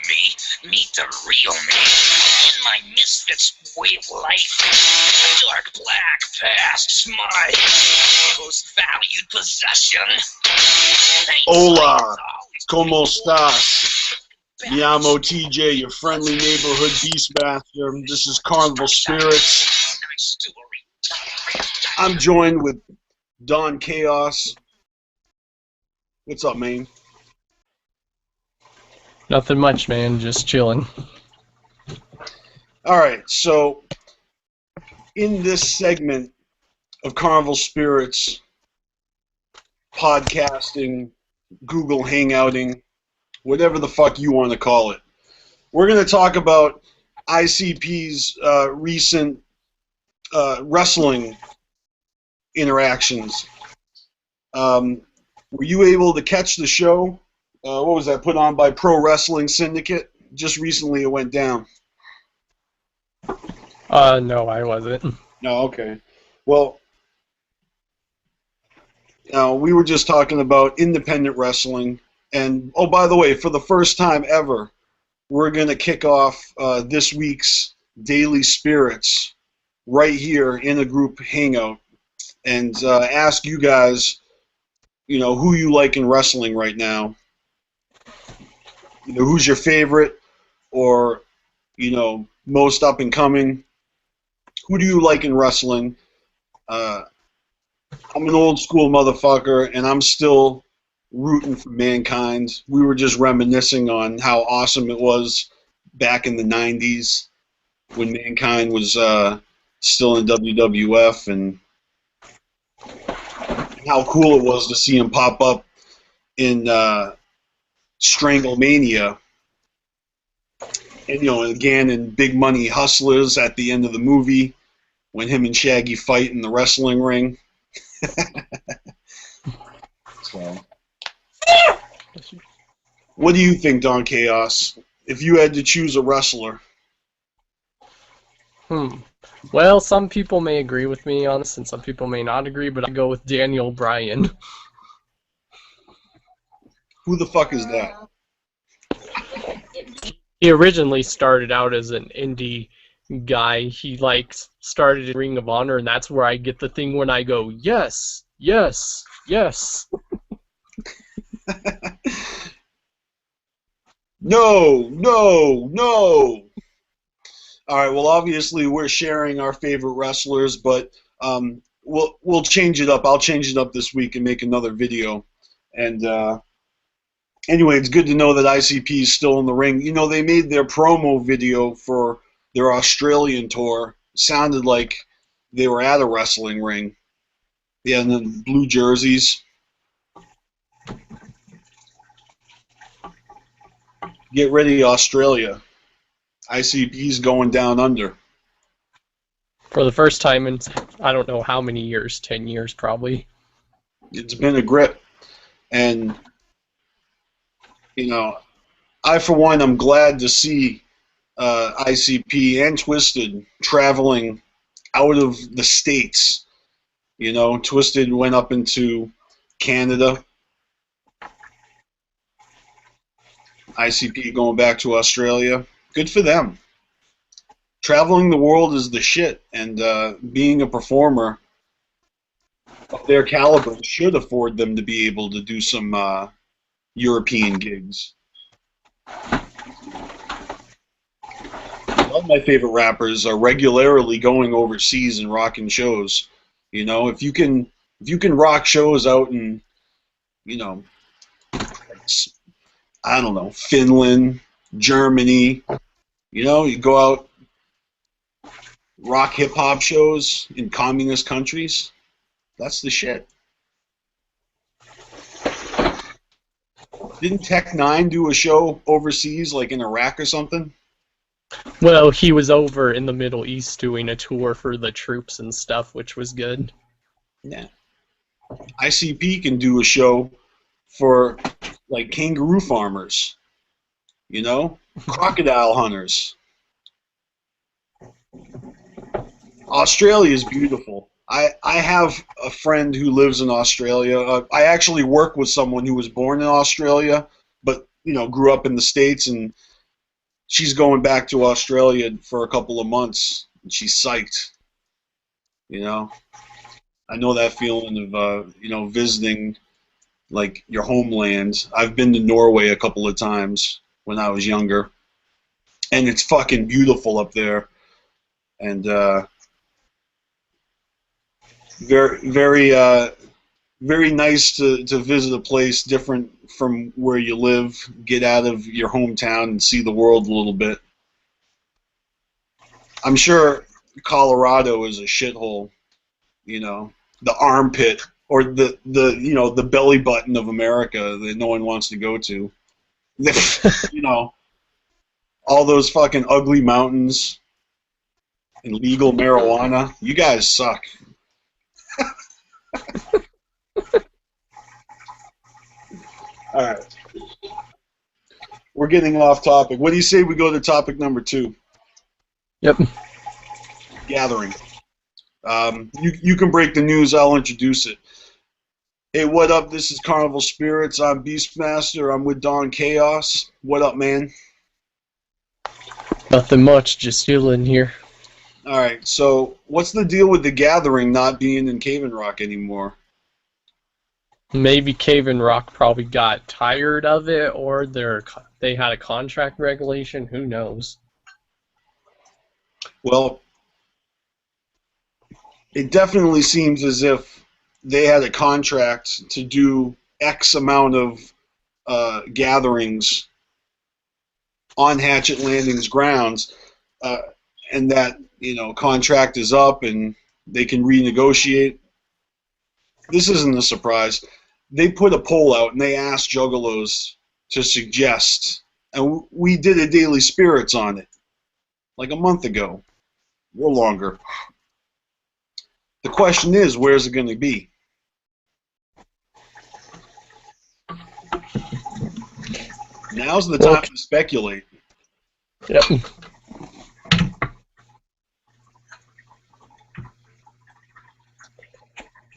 Meet the real me. In my misfits way of life. A dark black past, my most valued possession. Hola, ¿cómo estás? Me llamo TJ, your friendly neighborhood Beastmaster. This is CarnivalSpirits. I'm joined with Don Chaos. What's up, man? Nothing much, man. Just chilling. All right, so in this segment of CarnivalSpirits, podcasting, Google Hangouting, whatever the fuck you want to call it, we're going to talk about ICP's recent wrestling interactions. Were you able to catch the show? What was that, put on by Pro Wrestling Syndicate? Just recently it went down. No, I wasn't. No, okay. Well, we were just talking about independent wrestling. And, oh, by the way, for the first time ever, we're going to kick off this week's Daily Spirits right here in a group hangout and ask you guys, who you like in wrestling right now. Who's your favorite or, most up and coming. Who do you like in wrestling? I'm an old school motherfucker, and I'm still rooting for Mankind. We were just reminiscing on how awesome it was back in the 90s when Mankind was still in WWF, and how cool it was to see him pop up in Stranglemania, and again in Big Money Hustlers at the end of the movie when him and Shaggy fight in the wrestling ring. So, what do you think, Don Chaos? If you had to choose a wrestler? Well, some people may agree with me on this, and some people may not agree, but I go with Daniel Bryan. Who the fuck is that? He originally started out as an indie guy. He started in Ring of Honor, and that's where I get the thing when I go, yes, yes, yes. No, no, no. All right, well, obviously we're sharing our favorite wrestlers, but we'll change it up. I'll change it up this week and make another video. And anyway, it's good to know that ICP is still in the ring. They made their promo video for their Australian tour. It sounded like they were at a wrestling ring. Yeah, and then blue jerseys. Get ready, Australia. ICP's going down under. For the first time in I don't know how many years, 10 years probably. It's been a grip. And, I, for one, I'm glad to see ICP and Twiztid traveling out of the States. Twiztid went up into Canada. ICP going back to Australia. Good for them. Traveling the world is the shit, and being a performer of their caliber should afford them to be able to do some European gigs. All my favorite rappers are regularly going overseas and rocking shows. If you can rock shows out in, I don't know, Finland, Germany. You go out, rock hip-hop shows in communist countries. That's the shit. Didn't Tech-9 do a show overseas, like in Iraq or something? Well, he was over in the Middle East doing a tour for the troops and stuff, which was good. Yeah. ICP can do a show for, like, kangaroo farmers. Crocodile hunters. Australia is beautiful. I have a friend who lives in Australia. I actually work with someone who was born in Australia, but grew up in the States, and she's going back to Australia for a couple of months, and she's psyched. You know, I know that feeling of visiting like your homeland. I've been to Norway a couple of times when I was younger, and it's fucking beautiful up there, and very nice to visit a place different from where you live, get out of your hometown and see the world a little bit. I'm sure Colorado is a shithole, the armpit or the belly button of America that no one wants to go to. All those fucking ugly mountains and legal marijuana. You guys suck. All right. We're getting off topic. What do you say we go to topic number 2? Yep. Gathering. You can break the news. I'll introduce it. Hey, what up? This is Carnival Spirits. I'm Beastmaster. I'm with Don Chaos. What up, man? Nothing much. Just chilling here. All right. So, what's the deal with the Gathering not being in Cave and Rock anymore? Maybe Cave and Rock probably got tired of it, or they had a contract regulation. Who knows? Well, it definitely seems as if they had a contract to do X amount of gatherings on Hatchet Landing's grounds, and that contract is up and they can renegotiate. This isn't a surprise. They put a poll out and they asked Juggalos to suggest, and we did a Daily Spirits on it like a month ago or longer. The question is, where's it going to be? Now's the time to speculate. Yep.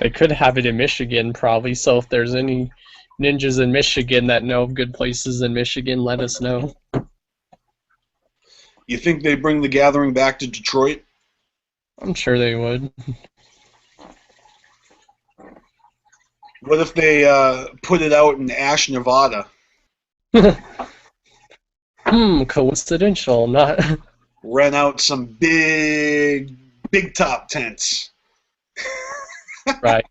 They could have it in Michigan, probably, so if there's any ninjas in Michigan that know of good places in Michigan, let us know. You think they bring the Gathering back to Detroit? I'm sure they would. What if they put it out in Ash, Nevada? Coincidental, not... Rent out some big top tents. Right.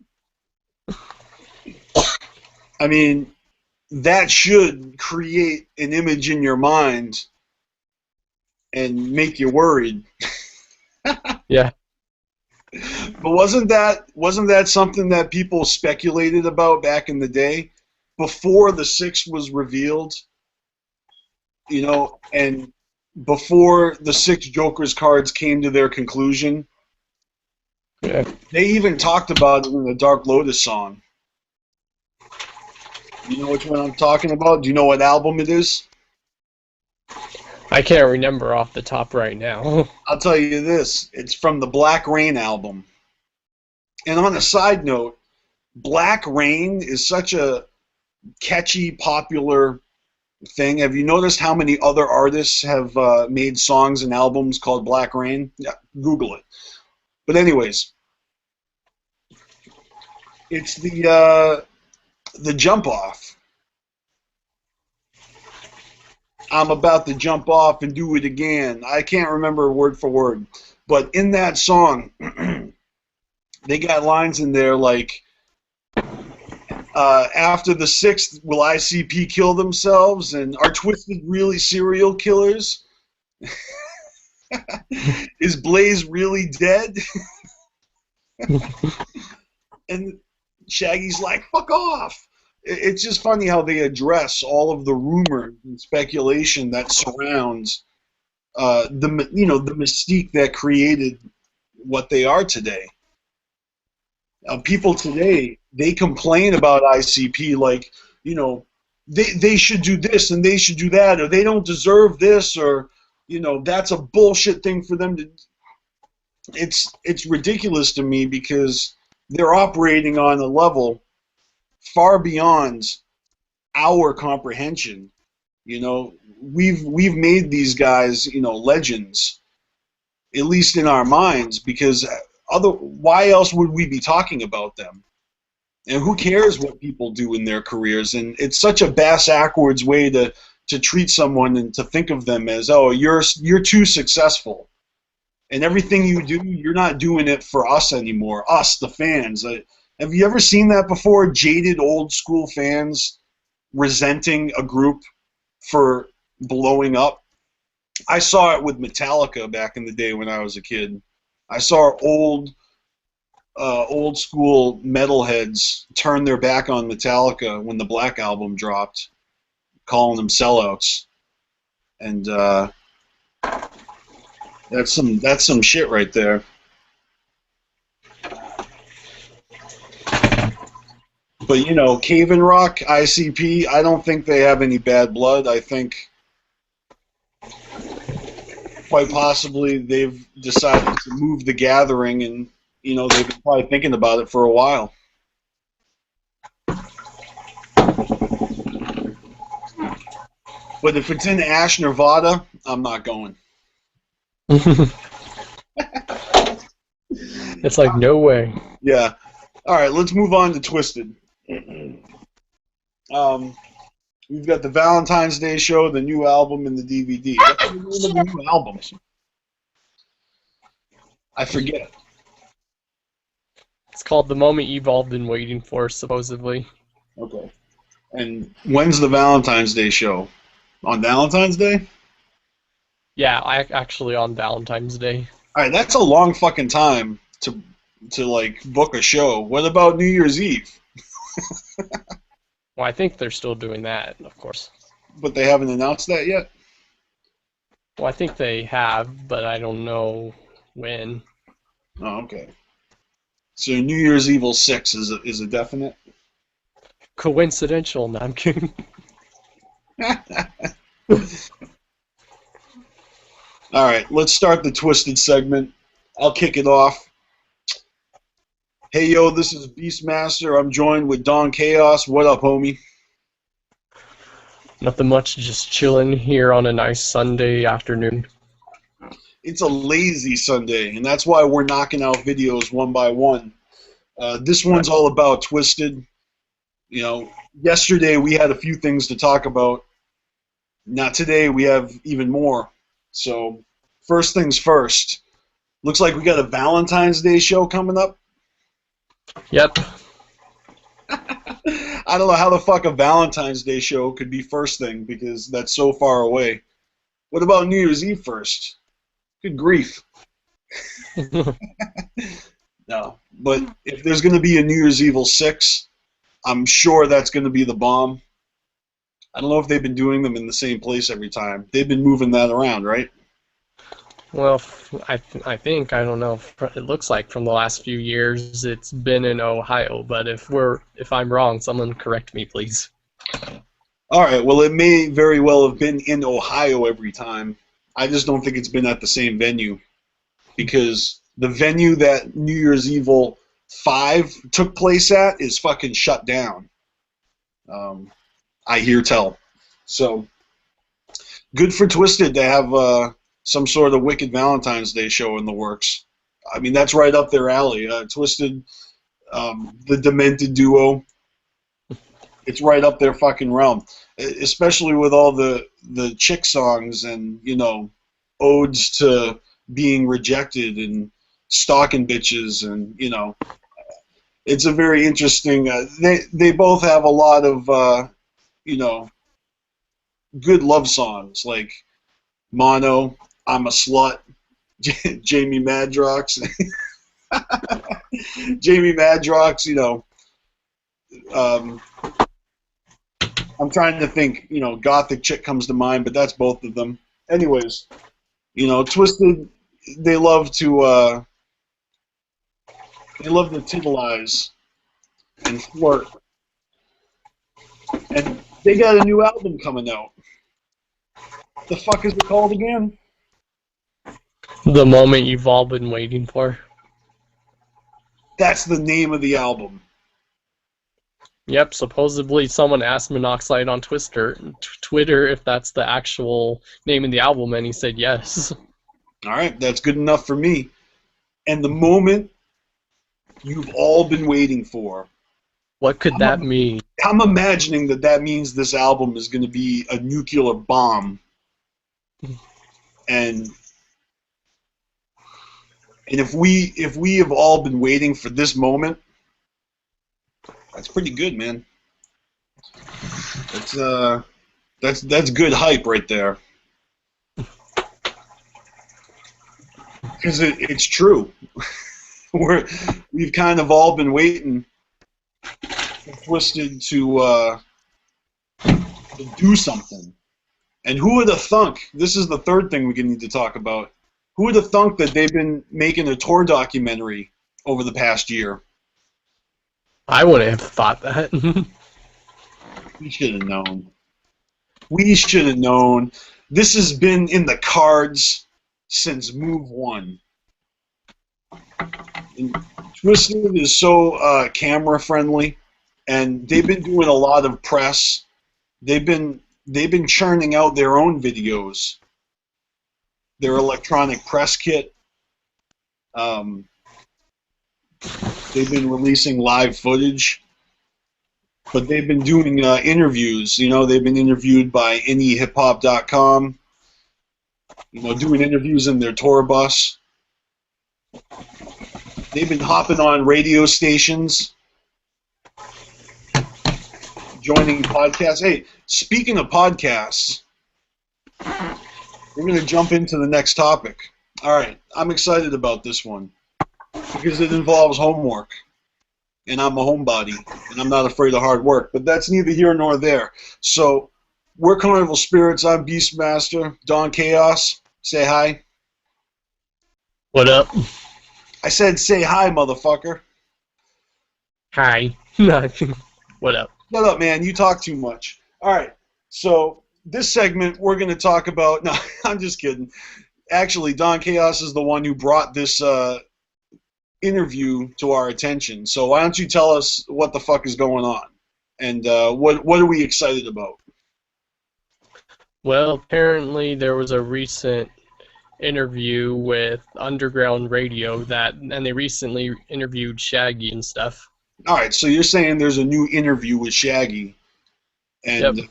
I mean, that should create an image in your mind and make you worried. Yeah. But wasn't that something that people speculated about back in the day, before the 6 was revealed? And before the 6 Joker's cards came to their conclusion. Yeah. They even talked about it in the Dark Lotus song. You know which one I'm talking about? Do you know what album it is? I can't remember off the top right now. I'll tell you this. It's from the Black Rain album. And on a side note, Black Rain is such a catchy, popular thing. Have you noticed how many other artists have made songs and albums called Black Rain? Yeah, Google it. But anyways, it's the jump off. I'm about to jump off and do it again. I can't remember word for word, but in that song, they got lines in there like, after the 6th, will ICP kill themselves? And are Twiztid really serial killers? Is Blaze really dead? And Shaggy's like, fuck off. It's just funny how they address all of the rumor and speculation that surrounds the mystique that created what they are today. People today, they complain about ICP like, they should do this and they should do that, or they don't deserve this, or that's a bullshit thing for them to. It's ridiculous to me because they're operating on a level far beyond our comprehension. You know, we've made these guys, you know, legends, at least in our minds, because why else would we be talking about them? And who cares what people do in their careers? And it's such a bass-ackwards way to treat someone and to think of them as, oh, you're too successful. And everything you do, you're not doing it for us anymore, us, the fans. Have you ever seen that before? Jaded old-school fans resenting a group for blowing up? I saw it with Metallica back in the day when I was a kid. I saw old school metalheads turn their back on Metallica when the Black Album dropped, calling them sellouts, and that's some shit right there. But you know, Cave in Rock, ICP, I don't think they have any bad blood. I think quite possibly they've decided to move the gathering, and you know, they've been probably thinking about it for a while. But if it's in Ash, Nevada, I'm not going. It's like, no way. Yeah. All right, let's move on to Twiztid. We've got the Valentine's Day show, the new album, and the DVD. What's the name of the new album? I forget. It's called The Moment You've All Been Waiting For, supposedly. Okay. And when's the Valentine's Day show? On Valentine's Day? Yeah, actually on Valentine's Day. All right, that's a long fucking time to like book a show. What about New Year's Eve? Well, I think they're still doing that, of course. But they haven't announced that yet? Well, I think they have, but I don't know when. Oh, okay. So New Year's Evil 6 is a definite? Coincidental, no, I'm kidding. All right, let's start the Twiztid segment. I'll kick it off. Hey, yo, this is Beastmaster. I'm joined with Don Chaos. What up, homie? Nothing much, just chilling here on a nice Sunday afternoon. It's a lazy Sunday, and that's why we're knocking out videos one by one. This one's all about Twiztid. You know, yesterday we had a few things to talk about. Now today we have even more. So, first things first. Looks like we got a Valentine's Day show coming up. Yep. I don't know how the fuck a Valentine's Day show could be first thing, because that's so far away. What about New Year's Eve first? Good grief. No, but if there's going to be a New Year's Evil 6, I'm sure that's going to be the bomb. I don't know if they've been doing them in the same place every time. They've been moving that around, right? Well, I think, I don't know, it looks like from the last few years it's been in Ohio, but if I'm wrong, someone correct me, please. All right, well, it may very well have been in Ohio every time. I just don't think it's been at the same venue, because the venue that New Year's Evil 5 took place at is fucking shut down. I hear tell. So, good for Twiztid to have some sort of wicked Valentine's Day show in the works. I mean, that's right up their alley. Twiztid, the Demented Duo, it's right up their fucking realm. Especially with all the chick songs and, you know, odes to being rejected and stalking bitches, and, you know, it's a very interesting. They both have a lot of, you know, good love songs like Mono, I'm a Slut, Jamie Madrox. Jamie Madrox, you know. I'm trying to think, you know, Gothic Chick comes to mind, but that's both of them. Anyways, you know, Twiztid, they love to titilize and flirt. And they got a new album coming out. The fuck is it called again? The Moment You've All Been Waiting For. That's the name of the album. Yep, supposedly someone asked Monoxide on Twitter if that's the actual name of the album, and he said yes. All right, that's good enough for me. And the moment you've all been waiting for. What could that mean? I'm imagining that means this album is going to be a nuclear bomb. And if we have all been waiting for this moment, that's pretty good, man. That's good hype right there. Because it's true. We've kind of all been waiting for Twiztid to do something. And who would have thunk? This is the third thing we need to talk about. Who would have thunk that they've been making a tour documentary over the past year? I wouldn't have thought that. We should have known. We should have known. This has been in the cards since Move 1. And Twiztid is so camera friendly, and they've been doing a lot of press. They've been churning out their own videos, their electronic press kit. They've been releasing live footage, but they've been doing interviews. You know, they've been interviewed by anyhiphop.com. You know, doing interviews in their tour bus. They've been hopping on radio stations, joining podcasts. Hey, speaking of podcasts, we're going to jump into the next topic. All right, I'm excited about this one because it involves homework, and I'm a homebody, and I'm not afraid of hard work, but that's neither here nor there. So we're Carnival Spirits. I'm Beastmaster. Don Chaos, say hi. What up? I said say hi, motherfucker. Hi. What up? Shut up, man. You talk too much. All right. So this segment, we're going to talk about... No, I'm just kidding. Actually, Don Chaos is the one who brought this interview to our attention. So why don't you tell us what the fuck is going on? And what are we excited about? Well, apparently there was a recent interview with Underground Radio and they recently interviewed Shaggy and stuff. All right, so you're saying there's a new interview with Shaggy, and Yep.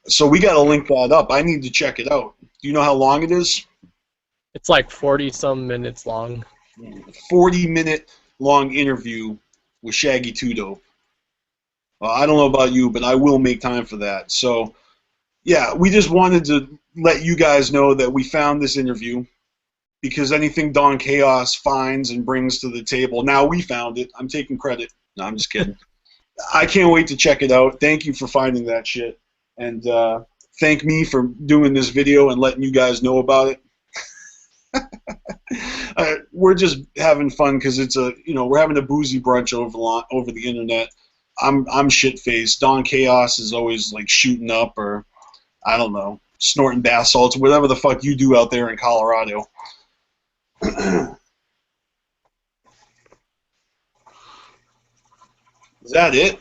So we got to link that up. I need to check it out. Do you know how long it is? It's like 40-some minutes long. 40-minute long interview with Shaggy 2 Dope. I don't know about you, but I will make time for that. So, yeah, we just wanted to let you guys know that we found this interview because anything Don Chaos finds and brings to the table, now we found it. I'm taking credit. No, I'm just kidding. I can't wait to check it out. Thank you for finding that shit. And thank me for doing this video and letting you guys know about it. We're just having fun because it's we're having a boozy brunch over the internet. I'm shit faced. Don Chaos is always like shooting up or I don't know, snorting bath salts, whatever the fuck you do out there in Colorado. Is that it?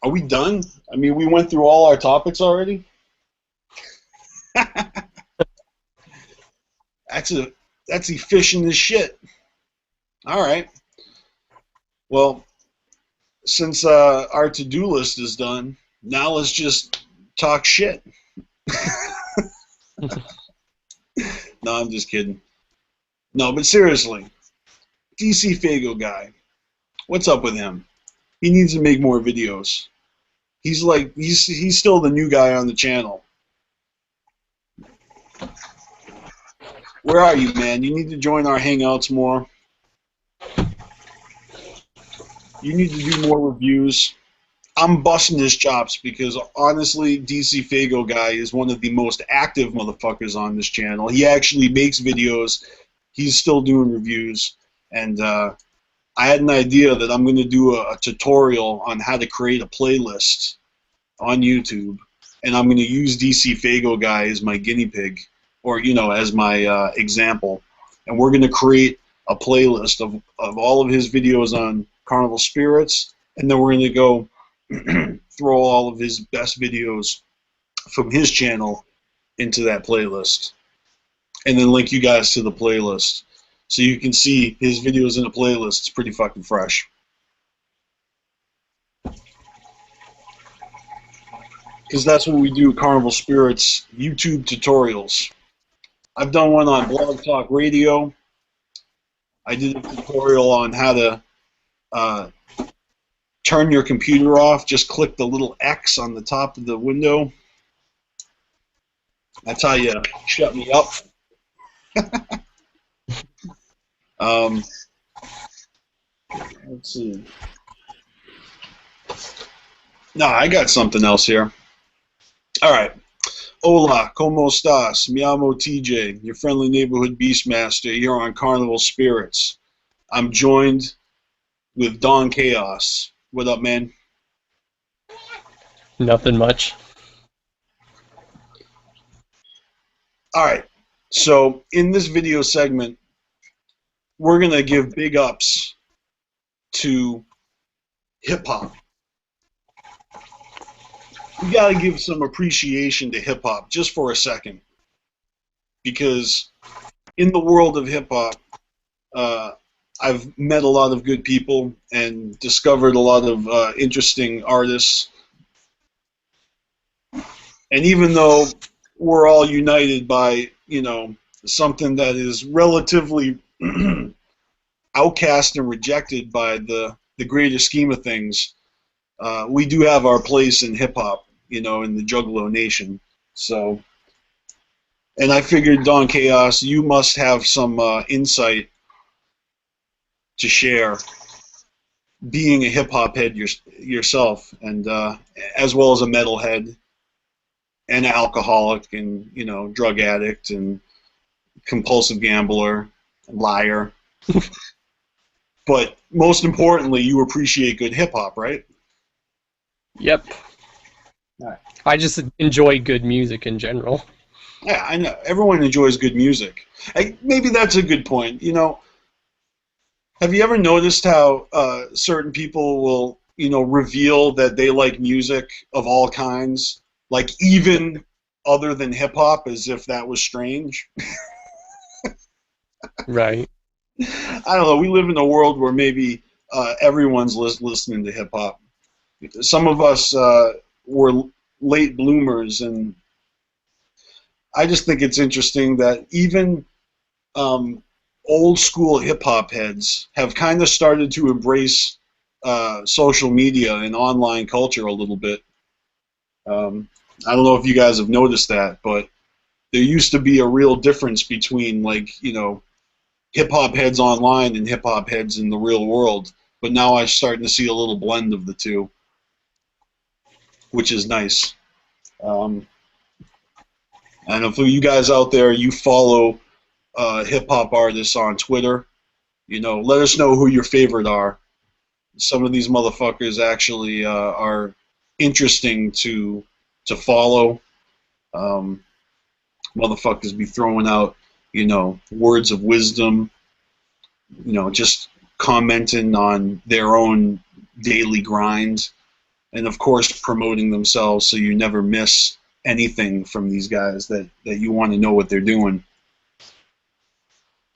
Are we done? I mean, we went through all our topics already. That's efficient as shit. All right. Well, since our to-do list is done, now let's just talk shit. No, I'm just kidding. No, but seriously, DC Fago guy, what's up with him? He needs to make more videos. He's still the new guy on the channel. Where are you, man? You need to join our hangouts more. You need to do more reviews. I'm busting his chops because, honestly, DC Fago guy is one of the most active motherfuckers on this channel. He actually makes videos. He's still doing reviews. And I had an idea that I'm going to do a tutorial on how to create a playlist on YouTube. And I'm going to use DC Fago guy as my guinea pig, or, as my example. And we're going to create a playlist of all of his videos on Carnival Spirits and then we're going to go throw all of his best videos from his channel into that playlist, and then link you guys to the playlist so you can see his videos in a playlist. It's pretty fucking fresh. Because that's what we do at Carnival Spirits, YouTube tutorials. I've done one on Blog Talk Radio. I did a tutorial on how to turn your computer off. Just click the little X on the top of the window. That's how you shut me up. Let's see. No, I got something else here. All right. Hola, ¿cómo estás? Me llamo TJ, your friendly neighborhood Beastmaster here on Carnival Spirits. I'm joined with Don Chaos. What up, man? Nothing much. All right. So in this video segment, we're going to give big ups to hip-hop. We got to give some appreciation to hip-hop just for a second, because in the world of hip-hop, I've met a lot of good people and discovered a lot of interesting artists. And even though we're all united by, you know, something that is relatively outcast and rejected by the greater scheme of things, we do have our place in hip-hop, you know, in the Juggalo Nation. So, and I figured, Don Chaos, you must have some insight to share, being a hip-hop head yourself, and as well as a metalhead, and an alcoholic, and, you know, drug addict, and compulsive gambler, and liar. But most importantly, you appreciate good hip-hop, right? Yep. Right. I just enjoy good music in general. Yeah, I know. Everyone enjoys good music. Maybe that's a good point. You know, have you ever noticed how certain people will, you know, reveal that they like music of all kinds, like even other than hip-hop, as if that was strange? Right. I don't know. We live in a world where maybe everyone's listening to hip-hop. Some of us were late bloomers, and I just think it's interesting that even old school hip-hop heads have kind of started to embrace social media and online culture a little bit. I don't know if you guys have noticed that, but there used to be a real difference between, like, you know, hip-hop heads online and hip-hop heads in the real world, but now I'm starting to see a little blend of the two, which is nice. And if you guys out there, you follow hip-hop artists on Twitter, you know, let us know who your favorite are. Some of these motherfuckers actually are interesting to follow. Motherfuckers be throwing out, you know, words of wisdom, you know, just commenting on their own daily grind, and of course promoting themselves, so you never miss anything from these guys that you want to know what they're doing.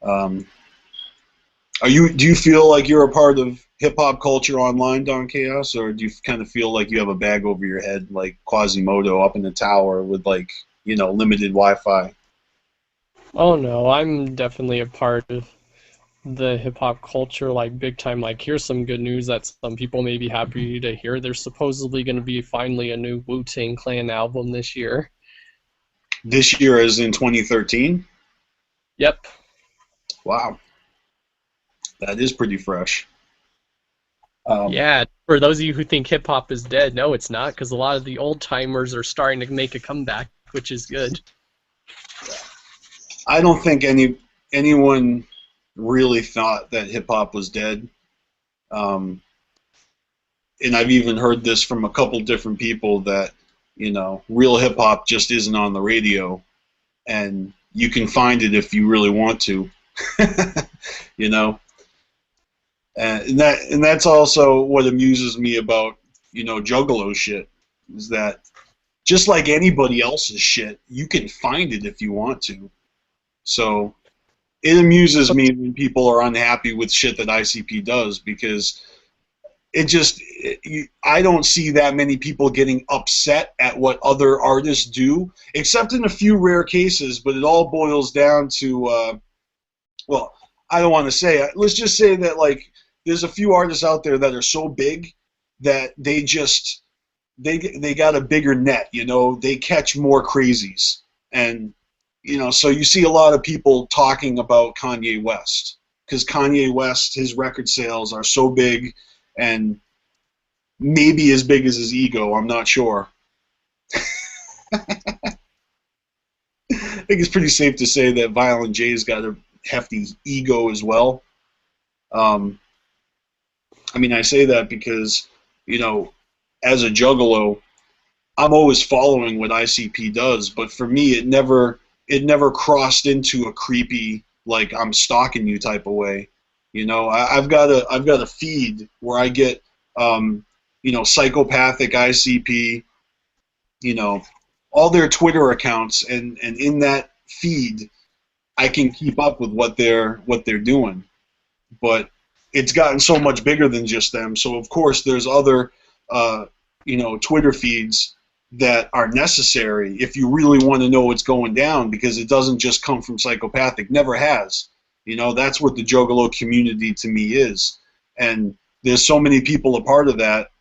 Do you feel like you're a part of hip-hop culture online, Don Chaos, or do you kind of feel like you have a bag over your head like Quasimodo up in the tower with, like, you know, limited Wi-Fi? Oh no, I'm definitely a part of the hip-hop culture, like, big time. Like, here's some good news that some people may be happy to hear. There's supposedly going to be finally a new Wu-Tang Clan album this year. This year, as in 2013? Yep. Wow. That is pretty fresh. Yeah, for those of you who think hip-hop is dead, no, it's not, because a lot of the old-timers are starting to make a comeback, which is good. I don't think anyone really thought that hip-hop was dead. And I've even heard this from a couple different people that, you know, real hip-hop just isn't on the radio, and you can find it if you really want to. You know? And that's also what amuses me about, Juggalo shit, is that just like anybody else's shit, you can find it if you want to. So it amuses me when people are unhappy with shit that ICP does, because I don't see that many people getting upset at what other artists do, except in a few rare cases. But it all boils down to, well, I don't want to say it. Let's just say that, like, there's a few artists out there that are so big that they got a bigger net. They catch more crazies, and so you see a lot of people talking about Kanye West, because Kanye West, his record sales are so big, and maybe as big as his ego. I'm not sure. I think it's pretty safe to say that Violent J's got a hefty ego as well. I mean, I say that because, as a juggalo, I'm always following what ICP does, but for me, it never crossed into a creepy, like, I'm stalking you type of way. I've got a feed where I get, psychopathic ICP, all their Twitter accounts, and in that feed, I can keep up with what they're doing. But it's gotten so much bigger than just them. So of course there's other, Twitter feeds that are necessary if you really want to know what's going down, because it doesn't just come from psychopathic. Never has. That's what the Juggalo community to me is, and there's so many people a part of that.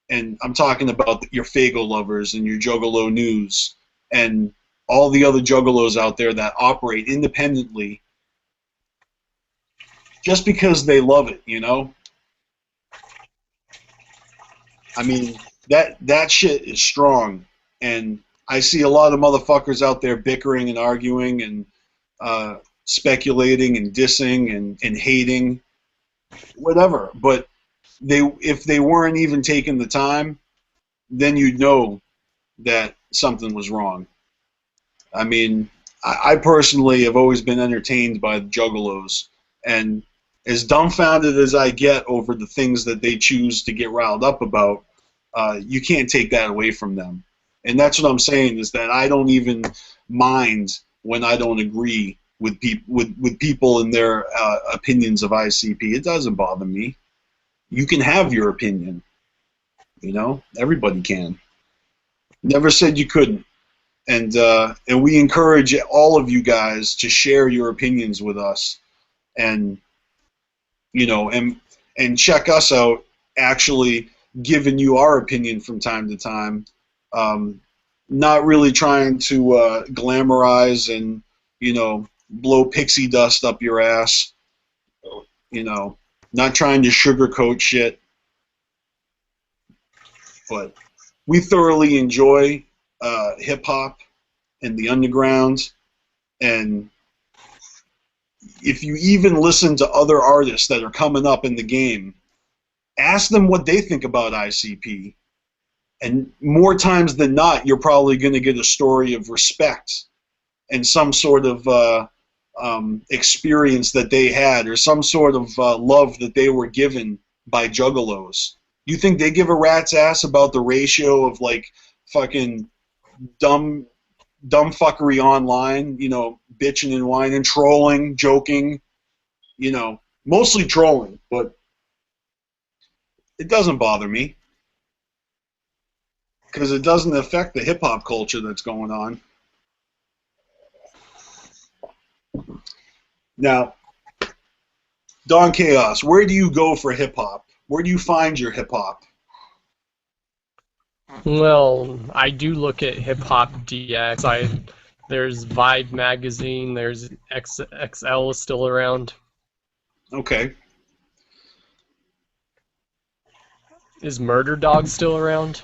And I'm talking about your Fago lovers and your Juggalo News and all the other Juggalos out there that operate independently just because they love it, I mean, that shit is strong, and I see a lot of motherfuckers out there bickering and arguing and speculating and dissing and hating, whatever. But if they weren't even taking the time, then you'd know that something was wrong. I mean, I personally have always been entertained by the Juggalos, and as dumbfounded as I get over the things that they choose to get riled up about, you can't take that away from them. And that's what I'm saying, is that I don't even mind when I don't agree with people and their opinions of ICP. It doesn't bother me. You can have your opinion. Everybody can. Never said you couldn't. And we encourage all of you guys to share your opinions with us, and and check us out, actually giving you our opinion from time to time, not really trying to glamorize and blow pixie dust up your ass, not trying to sugarcoat shit, but we thoroughly enjoy hip-hop and the underground. And if you even listen to other artists that are coming up in the game, ask them what they think about ICP. And more times than not, you're probably going to get a story of respect and some sort of experience that they had, or some sort of love that they were given by Juggalos. You think they give a rat's ass about the ratio of, like, fucking dumb fuckery online, bitching and whining, trolling, joking, mostly trolling, but it doesn't bother me, because it doesn't affect the hip-hop culture that's going on. Now, Don Chaos, where do you go for hip-hop? Where do you find your hip-hop? Well, I do look at Hip Hop DX. There's Vibe magazine. There's XL is still around. Okay. Is Murder Dog still around?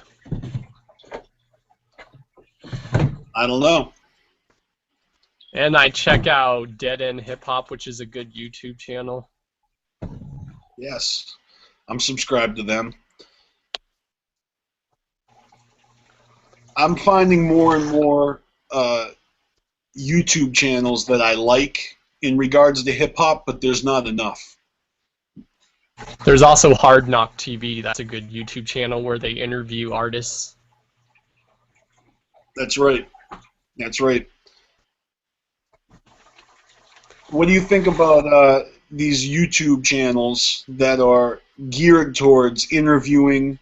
I don't know. And I check out Dead End Hip Hop, which is a good YouTube channel. Yes, I'm subscribed to them. I'm finding more and more YouTube channels that I like in regards to hip-hop, but there's not enough. There's also Hard Knock TV. That's a good YouTube channel where they interview artists. That's right. That's right. What do you think about these YouTube channels that are geared towards interviewing?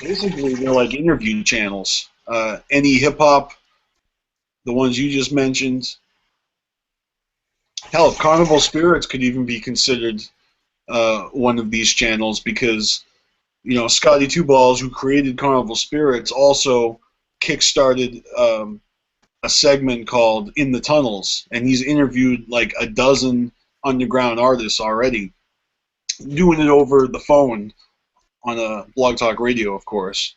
Basically, they're like interview channels. Any hip hop, the ones you just mentioned. Hell, Carnival Spirits could even be considered one of these channels because, you know, Scotty Two Balls, who created Carnival Spirits, also kickstarted a segment called In the Tunnels, and he's interviewed like a dozen underground artists already, doing it over the phone on a Blog Talk Radio, of course.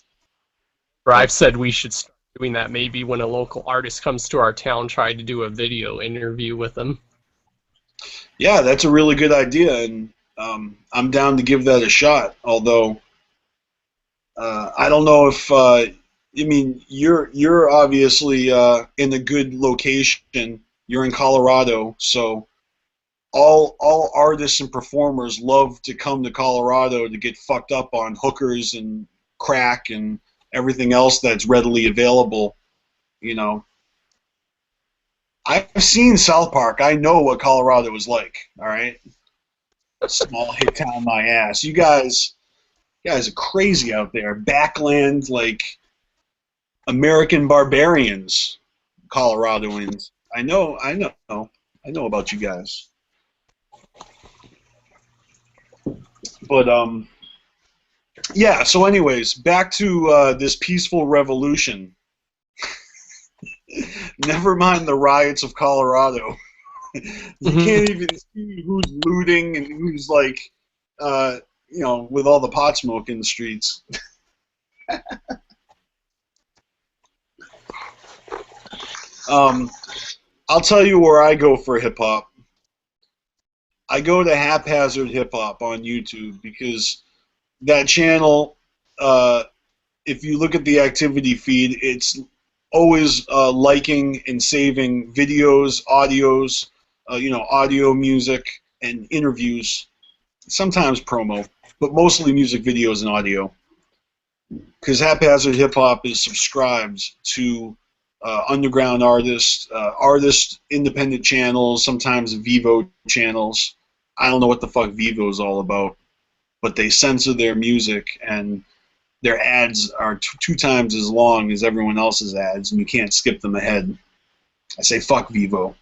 Or I've said we should start doing that maybe when a local artist comes to our town, try to do a video interview with them. Yeah, that's a really good idea, and I'm down to give that a shot. Although I don't know if I mean you're obviously in a good location. You're in Colorado, so all artists and performers love to come to Colorado to get fucked up on hookers and crack and everything else that's readily available. You know, I've seen South Park. I know what Colorado is like. All right, small hick town, my ass. You guys are crazy out there. Backland, like American barbarians, Coloradoans. I know about you guys. But yeah. So, anyways, back to this peaceful revolution. Never mind the riots of Colorado. You can't even see who's looting and who's like, you know, with all the pot smoke in the streets. I'll tell you where I go for hip hop. I go to Haphazard Hip Hop on YouTube because that channel, if you look at the activity feed, it's always liking and saving videos, audios, you know, audio, music, and interviews. Sometimes promo, but mostly music videos and audio. Because Haphazard Hip Hop is subscribed to underground artists, independent channels, sometimes Vivo channels. I don't know what the fuck Vivo is all about, but they censor their music and their ads are two times as long as everyone else's ads, and you can't skip them ahead. I say fuck Vivo.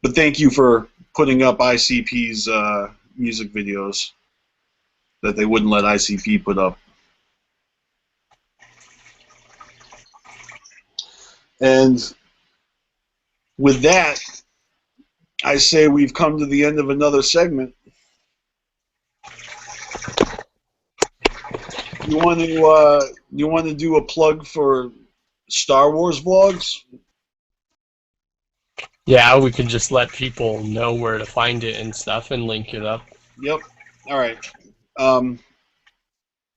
But thank you for putting up ICP's music videos that they wouldn't let ICP put up. And with that, I say we've come to the end of another segment. You want to do a plug for Star Wars vlogs? Yeah, we could just let people know where to find it and stuff and link it up. Yep. All right.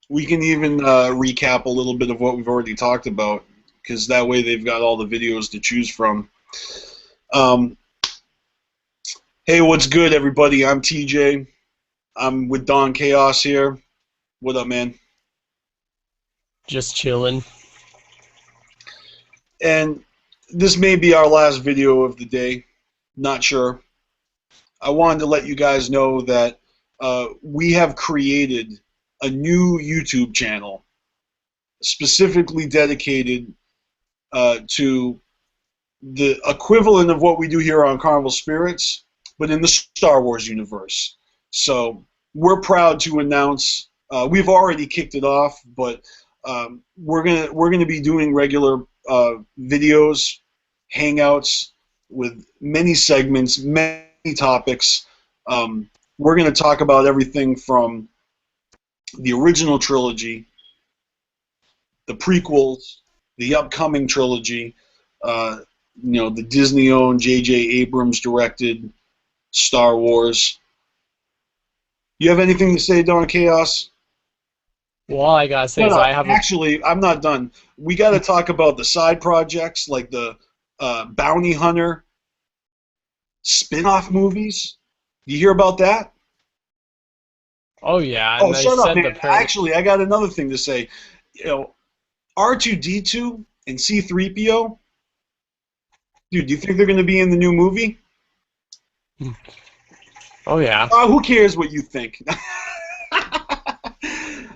We can even recap a little bit of what we've already talked about, because that way they've got all the videos to choose from. Hey, what's good, everybody? I'm TJ. I'm with Don Chaos here. What up, man? Just chilling. And this may be our last video of the day. Not sure. I wanted to let you guys know that we have created a new YouTube channel specifically dedicated to the equivalent of what we do here on Carnival Spirits, but in the Star Wars universe. So we're proud to announce we've already kicked it off, but we're gonna be doing regular videos, hangouts with many segments, many topics. We're gonna talk about everything from the original trilogy, the prequels, the upcoming trilogy, you know, the Disney-owned, J.J. Abrams directed Star Wars. You have anything to say, Don Chaos? Well, all I gotta say is I have actually, I'm not done. We got to talk about the side projects, like the Bounty Hunter spin-off movies. You hear about that? Oh yeah, Oh, and they shut up, said man. the parent. Actually, I got another thing to say. You know, R2D2 and C3PO. Dude, do you think they're going to be in the new movie? Oh yeah. Who cares what you think?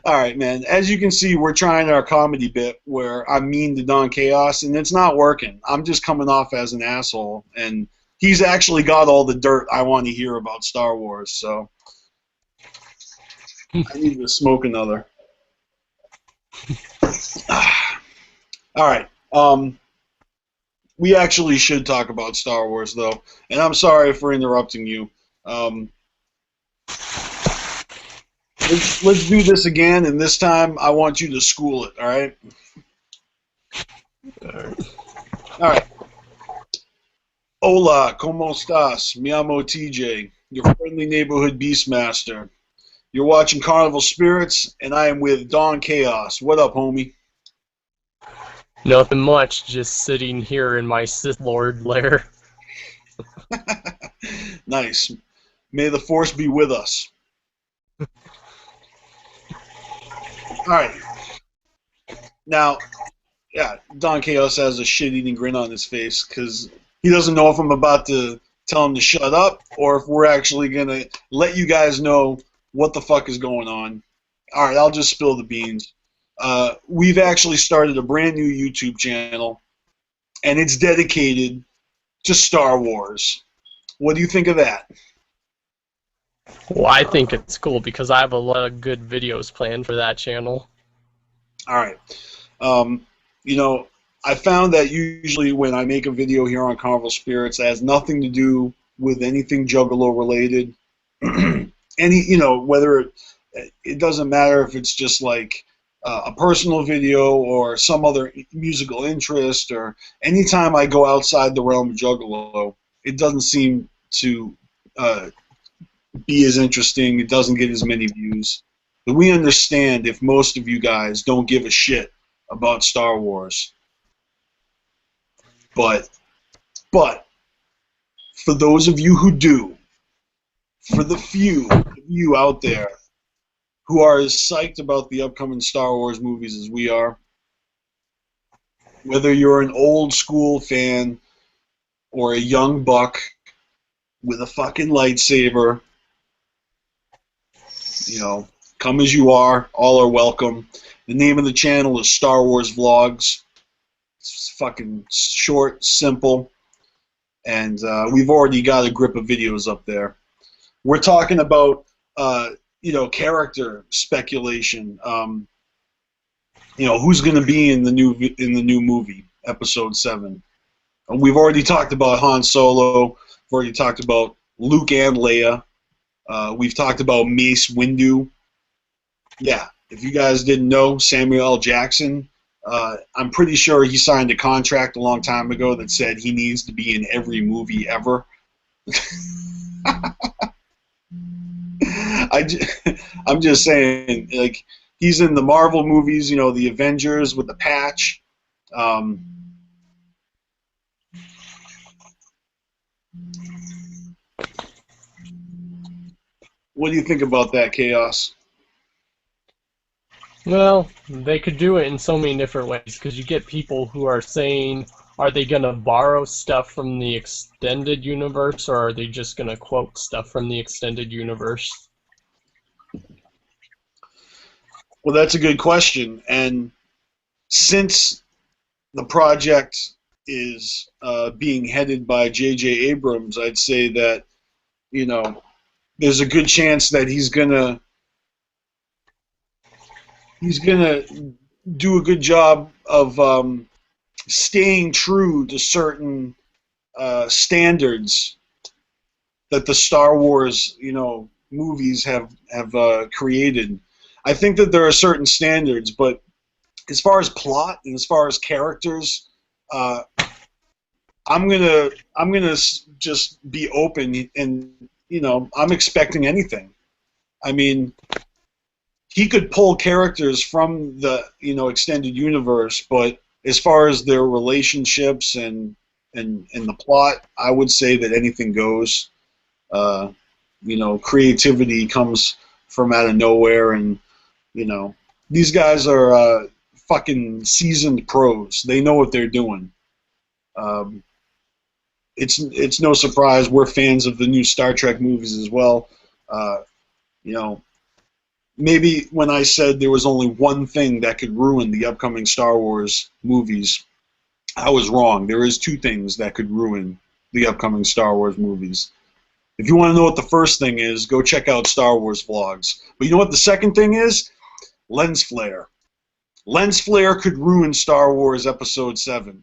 All right, man. As you can see, we're trying our comedy bit where I'm mean to Don Chaos, and it's not working. I'm just coming off as an asshole, and he's actually got all the dirt I want to hear about Star Wars, so I need to smoke another. All right. We actually should talk about Star Wars, though, and I'm sorry for interrupting you. Let's do this again, and this time I want you to school it, all right? All right. Hola, ¿cómo estás? Me llamo TJ, your friendly neighborhood Beastmaster. You're watching Carnival Spirits, and I am with Don Chaos. What up, homie? Nothing much, just sitting here in my Sith Lord lair. Nice. May the Force be with us. All right. Now, yeah, Don Chaos has a shit-eating grin on his face because he doesn't know if I'm about to tell him to shut up or if we're actually going to let you guys know what the fuck is going on. All right, I'll just spill the beans. We've actually started a brand new YouTube channel, and it's dedicated to Star Wars. What do you think of that? Well, I think it's cool because I have a lot of good videos planned for that channel. All right. You know, I found that usually when I make a video here on Carnival Spirits, it has nothing to do with anything Juggalo related. You know, whether it doesn't matter if it's just like a personal video or some other musical interest, or anytime I go outside the realm of Juggalo, it doesn't seem to be as interesting. It doesn't get as many views. But we understand if most of you guys don't give a shit about Star Wars. But for those of you who do, for the few of you out there who are as psyched about the upcoming Star Wars movies as we are, whether you're an old school fan or a young buck with a fucking lightsaber, you know, come as you are, all are welcome. The name of the channel is Star Wars Vlogs. It's fucking short, simple, and we've already got a grip of videos up there. We're talking about, you know, character speculation. You know, who's going to be in the new movie, Episode 7. We've already talked about Han Solo. We've already talked about Luke and Leia. We've talked about Mace Windu. Yeah, if you guys didn't know, Samuel L. Jackson, I'm pretty sure he signed a contract a long time ago that said he needs to be in every movie ever. I'm just saying, like, he's in the Marvel movies, you know, the Avengers with the patch. What do you think about that, Chaos? Well, they could do it in so many different ways because you get people who are saying, are they going to borrow stuff from the extended universe or are they just going to quote stuff from the extended universe? Well, that's a good question. And since the project is being headed by J.J. Abrams, I'd say that, you know, there's a good chance that he's gonna do a good job of staying true to certain standards that the Star Wars, you know, movies have created. I think that there are certain standards, but as far as plot and as far as characters, I'm gonna just be open, and you know, I'm expecting anything. I mean, he could pull characters from the, you know, extended universe, but as far as their relationships and and the plot, I would say that anything goes. You know, creativity comes from out of nowhere, and you know, these guys are fucking seasoned pros. They know what they're doing. It's no surprise we're fans of the new Star Trek movies as well. You know, maybe when I said there was only one thing that could ruin the upcoming Star Wars movies, I was wrong. There is two things that could ruin the upcoming Star Wars movies. If you want to know what the first thing is, go check out Star Wars vlogs. But you know what the second thing is? Lens flare. Lens flare could ruin Star Wars Episode 7.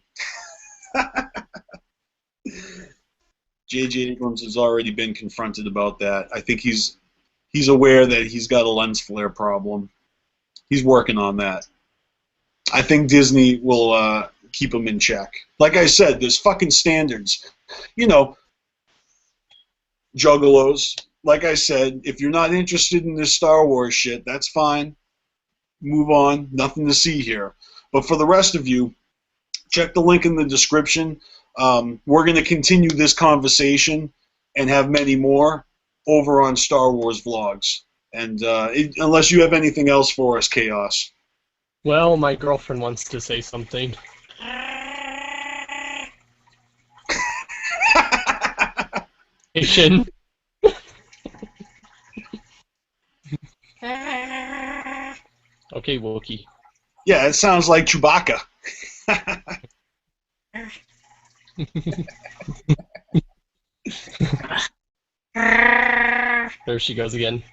J.J. Abrams has already been confronted about that. I think he's aware that he's got a lens flare problem. He's working on that. I think Disney will keep him in check. Like I said, there's fucking standards. You know, juggalos. Like I said, if you're not interested in this Star Wars shit, that's fine. Move on. Nothing to see here. But for the rest of you, check the link in the description. We're going to continue this conversation and have many more over on Star Wars vlogs. And unless you have anything else for us, Chaos. Well, my girlfriend wants to say something. Asian. Okay, Wookie. Yeah, it sounds like Chewbacca. There she goes again.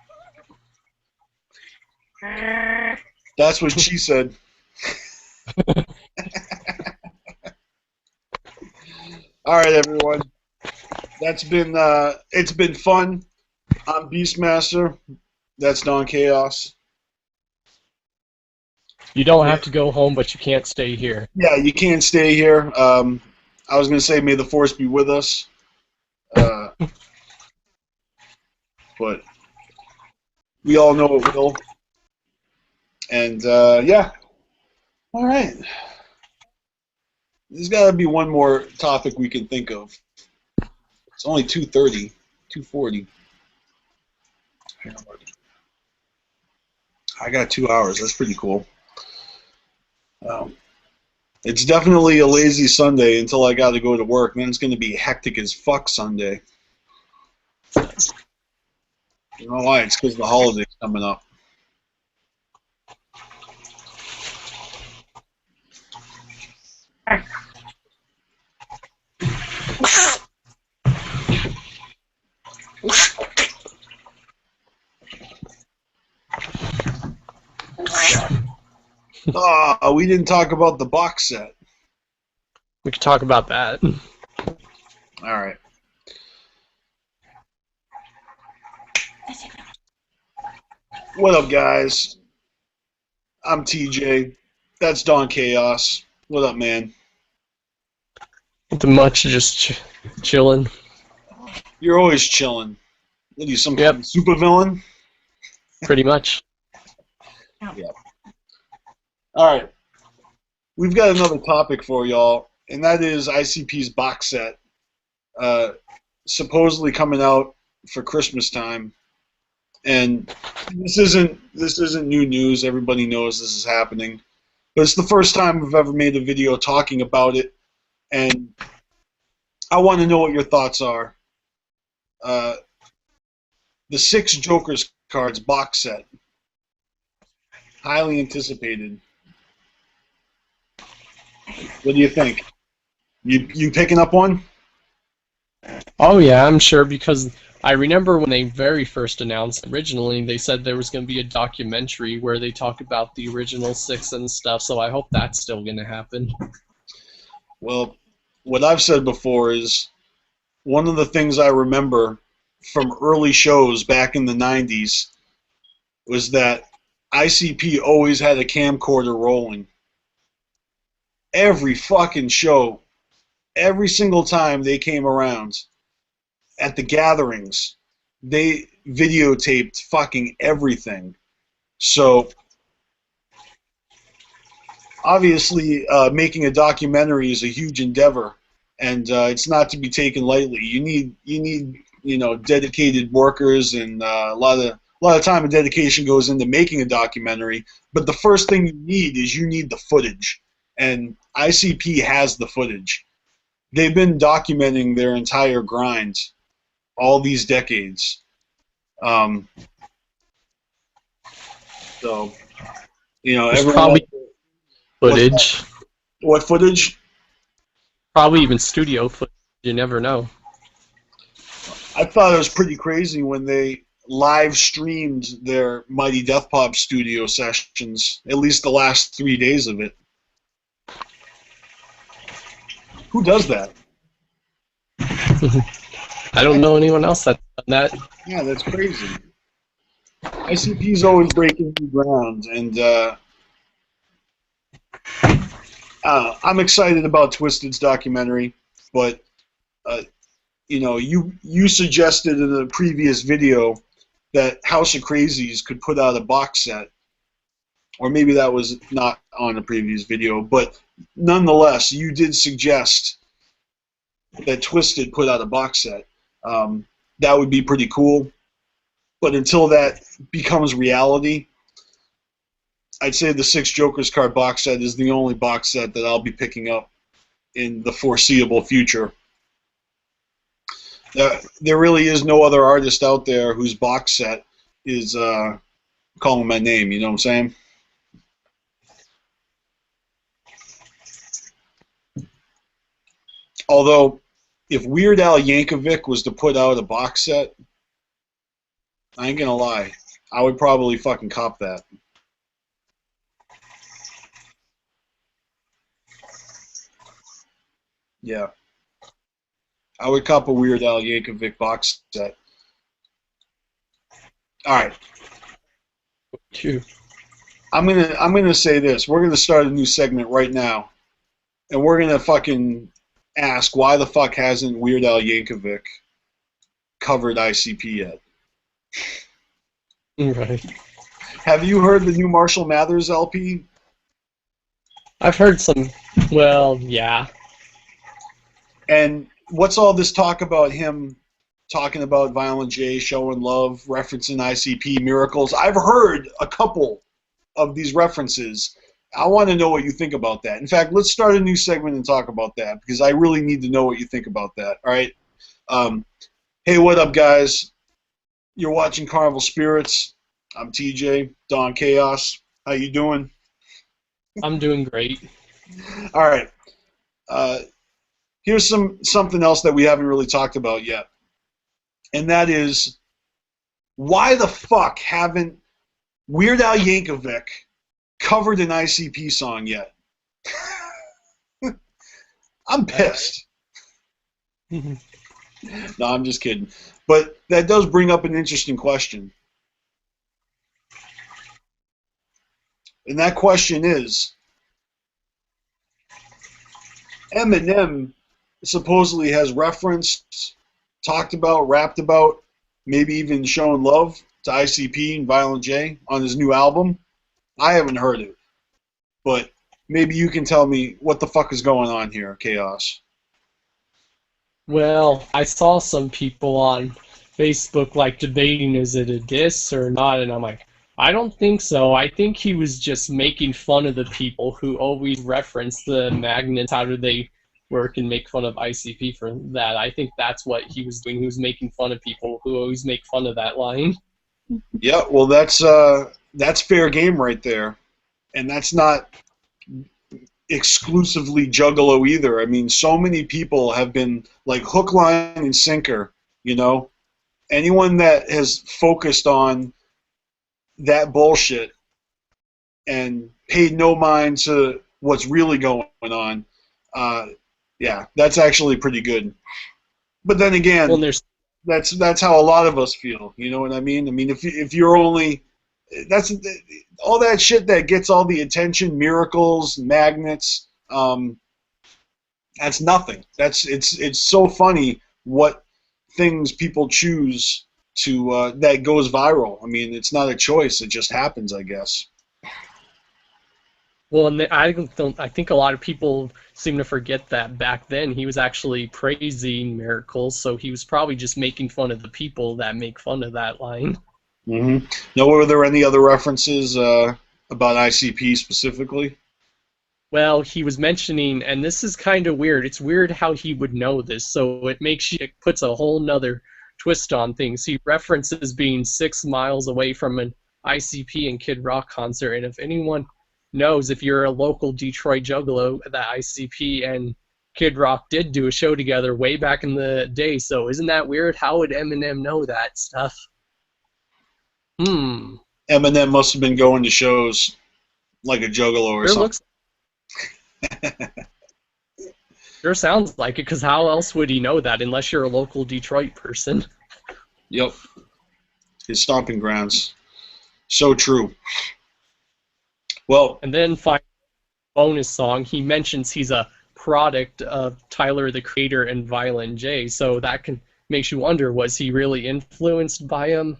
That's what she said. All right, everyone. That's been it's been fun. I'm Beastmaster. That's Don Chaos. You don't have to go home, but you can't stay here. Yeah, you can't stay here. I was going to say, may the Force be with us. But we all know it will. And, yeah. All right. There's got to be one more topic we can think of. It's only 2:30, 2:40. I got 2 hours. That's pretty cool. It's definitely a lazy Sunday until I got to go to work. Then it's going to be hectic as fuck Sunday. You know why? It's because the holiday's coming up. Oh, we didn't talk about the box set. We could talk about that. All right. What up, guys? I'm TJ. That's Don Chaos. What up, man? Nothing much, just chilling. You're always chilling. What are you, some Yep. kind of supervillain? Pretty much. Yep. All right. We've got another topic for y'all, and that is ICP's box set. Supposedly coming out for Christmas time. And this isn't new news. Everybody knows this is happening. But it's the first time we've ever made a video talking about it. And I want to know what your thoughts are. The 6 Jokers cards box set. Highly anticipated. What do you think? You picking up one? Oh yeah, I'm sure, because I remember when they very first announced, originally they said there was going to be a documentary where they talk about the original 6 and stuff, so I hope that's still going to happen. Well, what I've said before is one of the things I remember from early shows back in the 90s was that ICP always had a camcorder rolling. Every fucking show, every single time they came around, at the gatherings, they videotaped fucking everything. So, obviously, making a documentary is a huge endeavor, and it's not to be taken lightly. You need dedicated workers, and a lot of time and dedication goes into making a documentary. But the first thing you need the footage, and ICP has the footage. They've been documenting their entire grind all these decades. So, There's everyone. probably footage. What footage? Probably even studio footage. You never know. I thought it was pretty crazy when they live streamed their Mighty Death Pop studio sessions, at least the last 3 days of it. Who does that? I don't know anyone else that's done that. Yeah, that's crazy. ICP's always breaking new ground, and I'm excited about Twiztid's documentary, but you suggested in a previous video that House of Crazies could put out a box set, or maybe that was not on a previous video, but nonetheless, you did suggest that Twiztid put out a box set. That would be pretty cool, but until that becomes reality, I'd say the 6 Jokers card box set is the only box set that I'll be picking up in the foreseeable future. There really is no other artist out there whose box set is calling my name, you know what I'm saying? Although, if Weird Al Yankovic was to put out a box set, I ain't gonna lie, I would probably fucking cop that. Yeah. I would cop a Weird Al Yankovic box set. Alright. I'm gonna say this. We're gonna start a new segment right now. And we're gonna fucking ask why the fuck hasn't Weird Al Yankovic covered ICP yet? Right. Have you heard the new Marshall Mathers LP? I've heard some. Well, yeah. And what's all this talk about him talking about Violent J, showing love, referencing ICP, miracles? I've heard a couple of these references. I want to know what you think about that. In fact, let's start a new segment and talk about that, because I really need to know what you think about that. All right? Hey, what up, guys? You're watching Carnival Spirits. I'm TJ, Don Chaos. How you doing? I'm doing great. All right. Here's something else that we haven't really talked about yet, and that is, why the fuck haven't Weird Al Yankovic covered an ICP song yet? I'm pissed. No, I'm just kidding. But that does bring up an interesting question. And that question is, Eminem supposedly has referenced, talked about, rapped about, maybe even shown love to ICP and Violent J on his new album. I haven't heard it. But maybe you can tell me what the fuck is going on here, Chaos. Well, I saw some people on Facebook debating, is it a diss or not, and I'm like, I don't think so. I think he was just making fun of the people who always reference the magnets, how do they work, and make fun of ICP for that. I think that's what he was doing. He was making fun of people who always make fun of that line. Yeah, well, that's fair game right there. And that's not exclusively Juggalo either. I mean, so many people have been like hook, line, and sinker, you know? Anyone that has focused on that bullshit and paid no mind to what's really going on, yeah, that's actually pretty good. But then again, Well, that's how a lot of us feel. You know what I mean? I mean, if you're only, that's all that shit that gets all the attention, miracles, magnets. That's nothing. It's so funny what things people choose to that goes viral. I mean, it's not a choice. It just happens, I guess. Well, and I think a lot of people seem to forget that back then he was actually praising miracles, so he was probably just making fun of the people that make fun of that line. Hmm. Now, were there any other references about ICP specifically? Well, he was mentioning, and this is kind of weird. It's weird how he would know this, so it puts a whole nother twist on things. He references being 6 miles away from an ICP and Kid Rock concert, and if anyone knows, if you're a local Detroit Juggalo, that ICP and Kid Rock did do a show together way back in the day. So isn't that weird? How would Eminem know that stuff? Eminem must have been going to shows like a juggalo or Sure something. Sure sounds like it, because how else would he know that unless you're a local Detroit person? Yep. His stomping grounds. So true. Well, And then finally, bonus song, he mentions he's a product of Tyler the Creator and Violent J, so that makes you wonder, was he really influenced by him?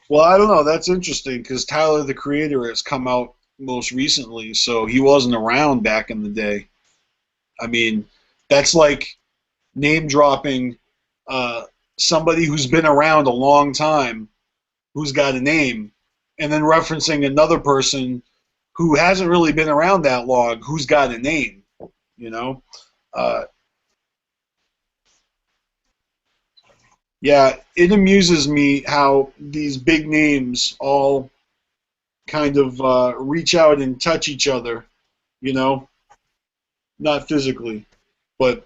well, I don't know. That's interesting because Tyler the Creator has come out most recently, so he wasn't around back in the day. I mean, that's like name dropping somebody who's been around a long time, who's got a name, and then referencing another person who hasn't really been around that long, who's got a name. You know, yeah, it amuses me how these big names all kind of reach out and touch each other. You know, not physically, but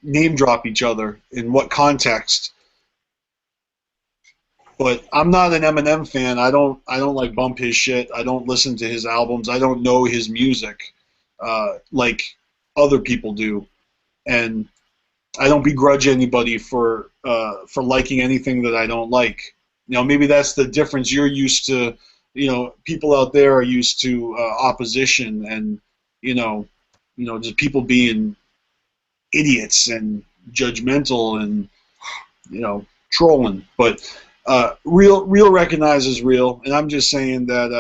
name drop each other in what context. But I'm not an Eminem fan. I don't like bump his shit. I don't listen to his albums. I don't know his music like other people do, and I don't begrudge anybody for liking anything that I don't like. You know, maybe that's the difference. You're used to, you know, people out there are used to opposition and just people being idiots and judgmental and trolling. But real recognizes real, and I'm just saying that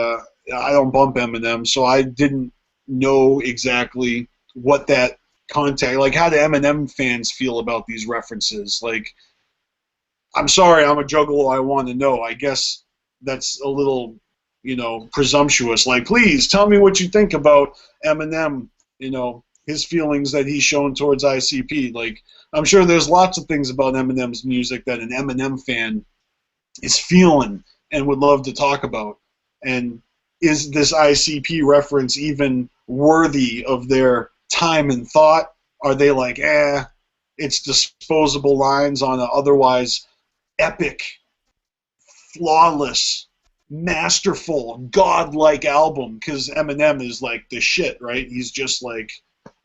I don't bump Eminem, so I didn't know exactly what that contact, like how do Eminem fans feel about these references. Like, I'm sorry, I'm a juggalo, I want to know. I guess that's a little, presumptuous. Like, please tell me what you think about Eminem, his feelings that he's shown towards ICP. Like, I'm sure there's lots of things about Eminem's music that an Eminem fan is feeling and would love to talk about. And is this ICP reference even worthy of their time and thought? Are they like, it's disposable lines on an otherwise epic, flawless, masterful, godlike album? Because Eminem is like the shit, right? He's just like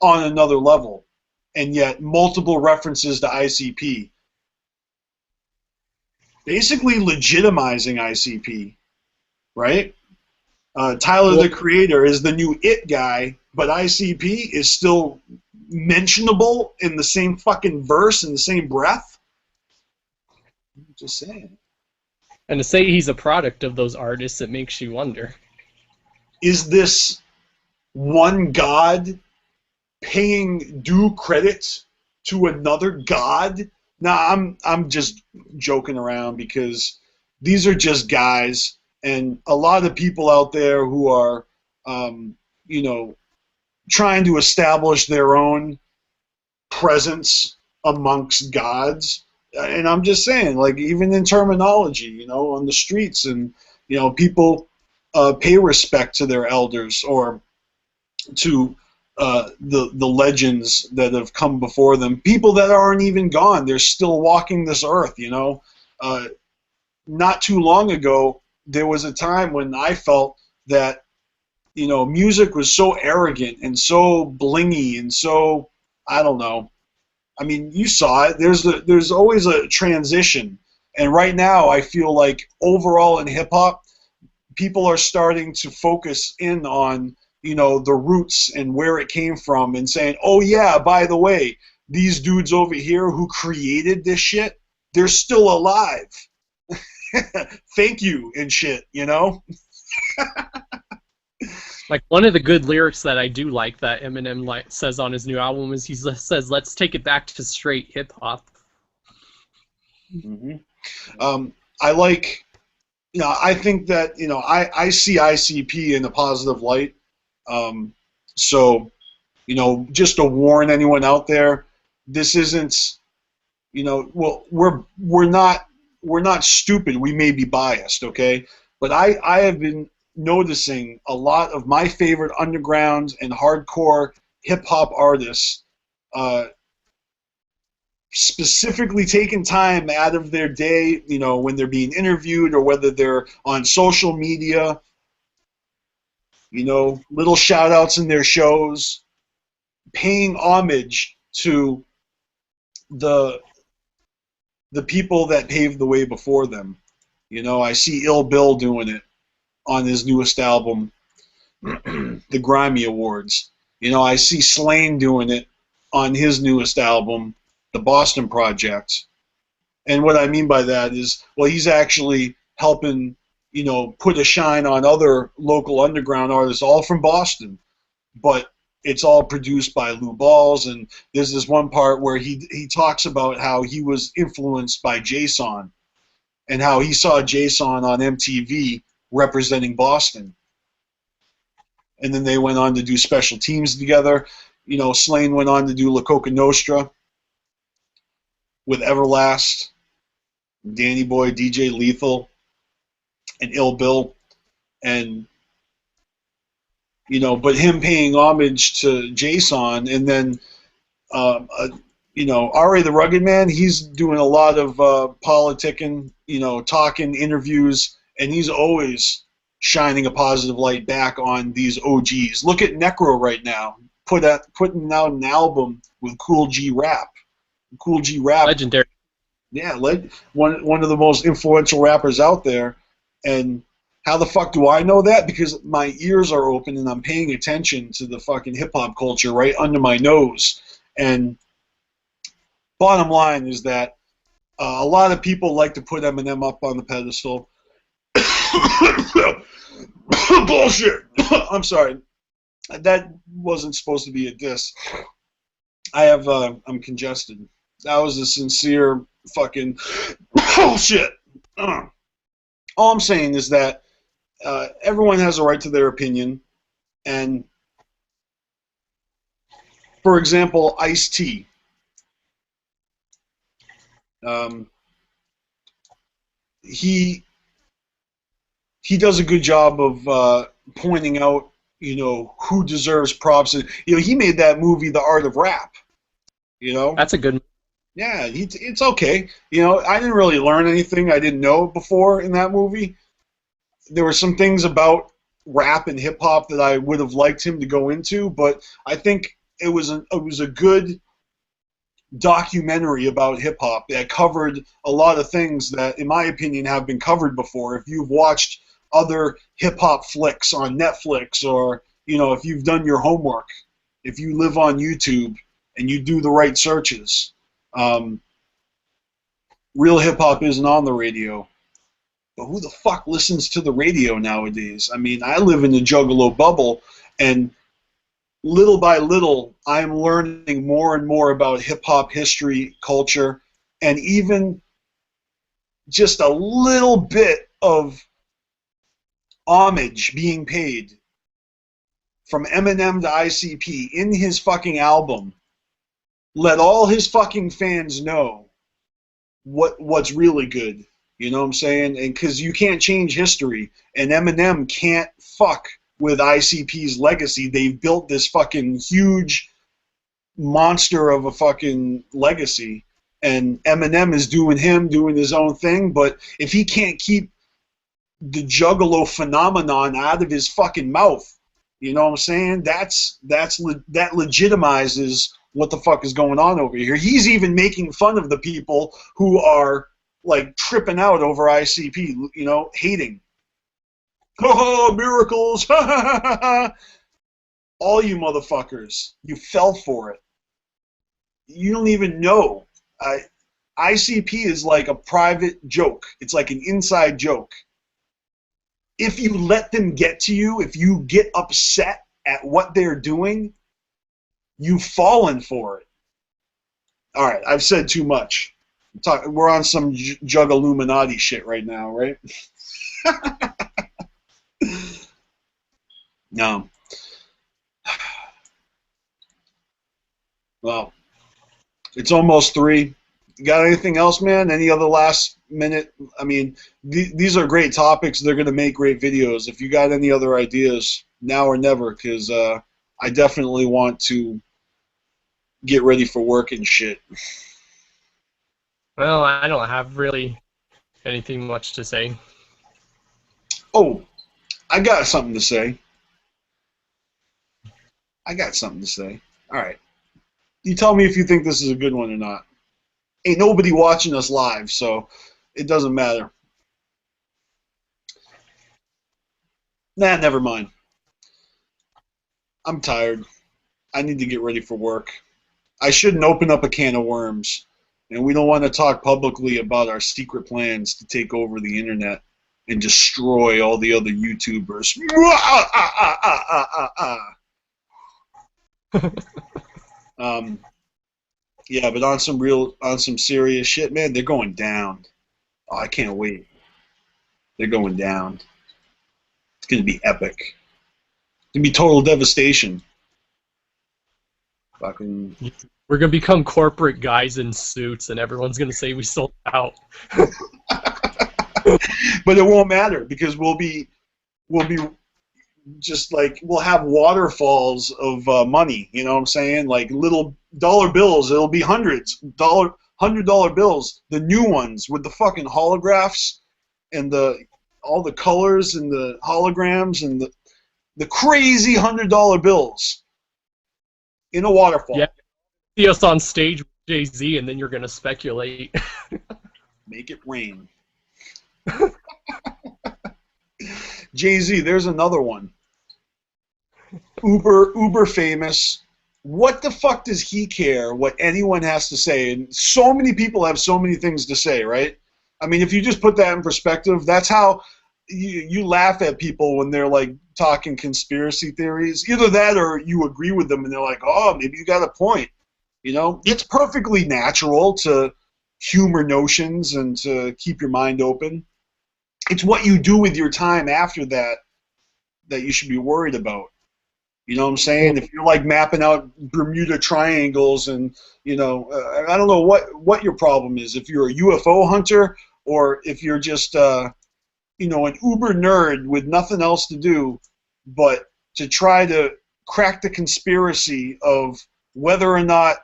on another level. And yet multiple references to ICP, basically legitimizing ICP, right? Tyler the Creator is the new it guy, but ICP is still mentionable in the same fucking verse in the same breath. I'm just saying. And to say he's a product of those artists, it makes you wonder. Is this one god paying due credit to another god? Nah, I'm just joking around because these are just guys, and a lot of people out there who are, trying to establish their own presence amongst gods. And I'm just saying, like, even in terminology, on the streets, and people pay respect to their elders or to the legends that have come before them. People that aren't even gone, they're still walking this earth. Not too long ago, there was a time when I felt that music was so arrogant and so blingy and so, I don't know. I mean, you saw it. There's always a transition, and right now I feel like overall in hip hop, people are starting to focus in on the roots and where it came from, and saying, oh yeah, by the way, these dudes over here who created this shit, they're still alive. thank you and shit, you know? Like, one of the good lyrics that I do like that Eminem says on his new album is he says, "Let's take it back to straight hip hop." Hmm. I like, I think that, I see ICP in a positive light. So, just to warn anyone out there, this isn't, well, we're not stupid. We may be biased, okay? But I have been noticing a lot of my favorite underground and hardcore hip hop artists specifically taking time out of their day, when they're being interviewed or whether they're on social media, little shout outs in their shows, paying homage to the people that paved the way before them. I see Ill Bill doing it on his newest album, the Grammy Awards. I see Slane doing it on his newest album, the Boston Project. And what I mean by that is, well, he's actually helping, put a shine on other local underground artists, all from Boston. But it's all produced by Lou Balls, and there's this one part where he talks about how he was influenced by Jason and how he saw Jason on MTV representing Boston. And then they went on to do Special Teams together. Slane went on to do La Coca Nostra with Everlast, Danny Boy, DJ Lethal, and Ill Bill. And, but him paying homage to Jason, and then, R.A. the Rugged Man, he's doing a lot of politicking, talking, interviews, and he's always shining a positive light back on these OGs. Look at Necro right now, putting out an album with Cool G Rap. Cool G Rap, Legendary. Yeah, one of the most influential rappers out there. And how the fuck do I know that? Because my ears are open and I'm paying attention to the fucking hip-hop culture right under my nose. And bottom line is that a lot of people like to put Eminem up on the pedestal. Bullshit! I'm sorry. That wasn't supposed to be a diss. I'm congested. That was a sincere fucking bullshit. All I'm saying is that everyone has a right to their opinion, and for example, Ice-T. He does a good job of pointing out, who deserves props. He made that movie, The Art of Rap. That's a good. Yeah, it's okay. I didn't really learn anything I didn't know before in that movie. There were some things about rap and hip hop that I would have liked him to go into, but I think it was a good documentary about hip hop that covered a lot of things that, in my opinion, have been covered before. If you've watched other hip hop flicks on Netflix, or if you've done your homework, if you live on YouTube and you do the right searches. Real hip-hop isn't on the radio. But who the fuck listens to the radio nowadays? I mean, I live in the Juggalo bubble, and little by little, I'm learning more and more about hip-hop history, culture, and even just a little bit of homage being paid from Eminem to ICP in his fucking album. Let all his fucking fans know what's really good. You know what I'm saying? And because you can't change history, and Eminem can't fuck with ICP's legacy. They've built this fucking huge monster of a fucking legacy, and Eminem is doing his own thing. But if he can't keep the Juggalo phenomenon out of his fucking mouth, you know what I'm saying? That legitimizes what the fuck is going on over here. He's even making fun of the people who are like tripping out over ICP, hating. Oh, miracles! All you motherfuckers, you fell for it. You don't even know. ICP is like a private joke. It's like an inside joke. If you let them get to you, if you get upset at what they're doing, you've fallen for it. All right, I've said too much. We're on some Jug Illuminati shit right now, right? No. Well, it's almost 3. You got anything else, man? Any other last minute? I mean, these are great topics. They're going to make great videos. If you got any other ideas, now or never, because I definitely want to get ready for work and shit. Well, I don't have really anything much to say. Oh, I got something to say. All right. You tell me if you think this is a good one or not. Ain't nobody watching us live, so it doesn't matter. Nah, never mind. I'm tired. I need to get ready for work. I shouldn't open up a can of worms. And we don't want to talk publicly about our secret plans to take over the internet and destroy all the other YouTubers. Yeah, but on some serious shit, man, they're going down. Oh, I can't wait. They're going down. It's gonna be epic. It's gonna be total devastation. Fucking. We're gonna become corporate guys in suits, and everyone's gonna say we sold out. But it won't matter because we'll be just like we'll have waterfalls of money. You know what I'm saying? Like little dollar bills. It'll be $100 bills. The new ones with the fucking holographs and all the colors and the holograms and the crazy $100 bills in a waterfall. Yeah. See us on stage with Jay-Z, and then you're gonna speculate. Make it rain. Jay-Z, there's another one. Uber famous. What the fuck does he care what anyone has to say? And so many people have so many things to say, right? I mean, if you just put that in perspective, that's how you laugh at people when they're like talking conspiracy theories. Either that or you agree with them and they're like, oh, maybe you got a point. You know, it's perfectly natural to humor notions and to keep your mind open. It's what you do with your time after that you should be worried about. You know what I'm saying? If you're like mapping out Bermuda triangles and, you know, I don't know what your problem is. If you're a UFO hunter or if you're just, you know, an uber nerd with nothing else to do but to try to crack the conspiracy of whether or not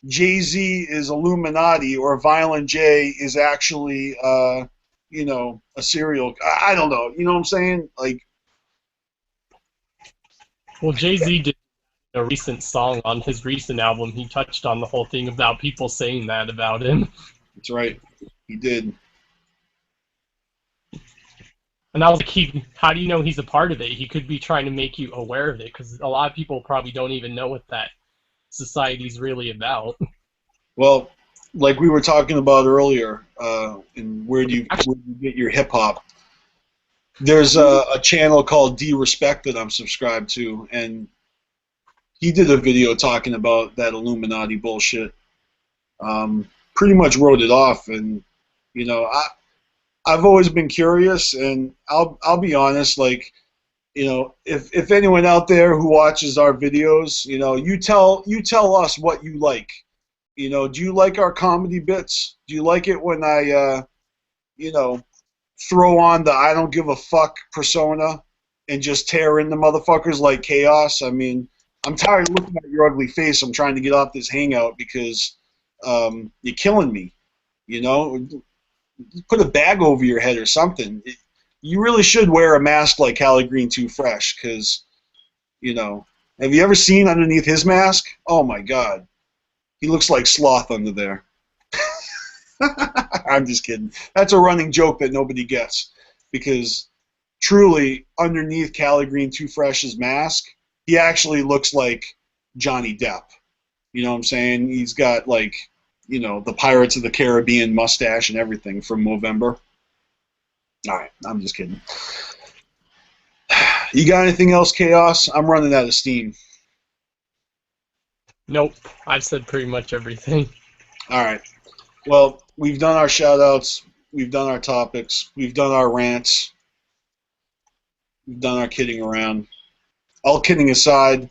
Jay-Z is Illuminati or Violent J is actually, you know, a serial. I don't know. You know what I'm saying? Like. Well, Jay-Z did a recent song on his recent album. He touched on the whole thing about people saying that about him. That's right. He did. And I was like, how do you know he's a part of it? He could be trying to make you aware of it, because a lot of people probably don't even know what that society's really about. Well, like we were talking about earlier, and where do you get your hip-hop? There's a channel called D-Respect that I'm subscribed to, and he did a video talking about that Illuminati bullshit. Pretty much wrote it off, and you know, I've always been curious, and I'll be honest, like, you know, if anyone out there who watches our videos, you know, you tell us what you like. You know, do you like our comedy bits? Do you like it when I, you know, throw on the I don't give a fuck persona and just tear into motherfuckers like chaos? I mean, I'm tired of looking at your ugly face. I'm trying to get off this hangout because you're killing me. You know, put a bag over your head or something. You really should wear a mask like Cali Green Too Fresh because, you know, have you ever seen underneath his mask? Oh my God. He looks like Sloth under there. I'm just kidding. That's a running joke that nobody gets because truly underneath Cali Green Too Fresh's mask, he actually looks like Johnny Depp. You know what I'm saying? He's got like, you know, the Pirates of the Caribbean mustache and everything from Movember. All right, I'm just kidding. You got anything else, Chaos? I'm running out of steam. Nope, I've said pretty much everything. All right. Well, we've done our shout-outs. We've done our topics. We've done our rants. We've done our kidding around. All kidding aside,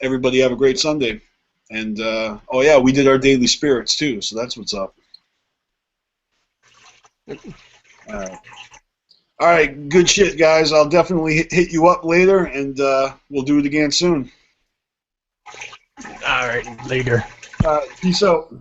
everybody have a great Sunday. And, oh yeah, we did our daily spirits too, so that's what's up. All right, good shit, guys. I'll definitely hit you up later, and we'll do it again soon. All right, later. Peace out.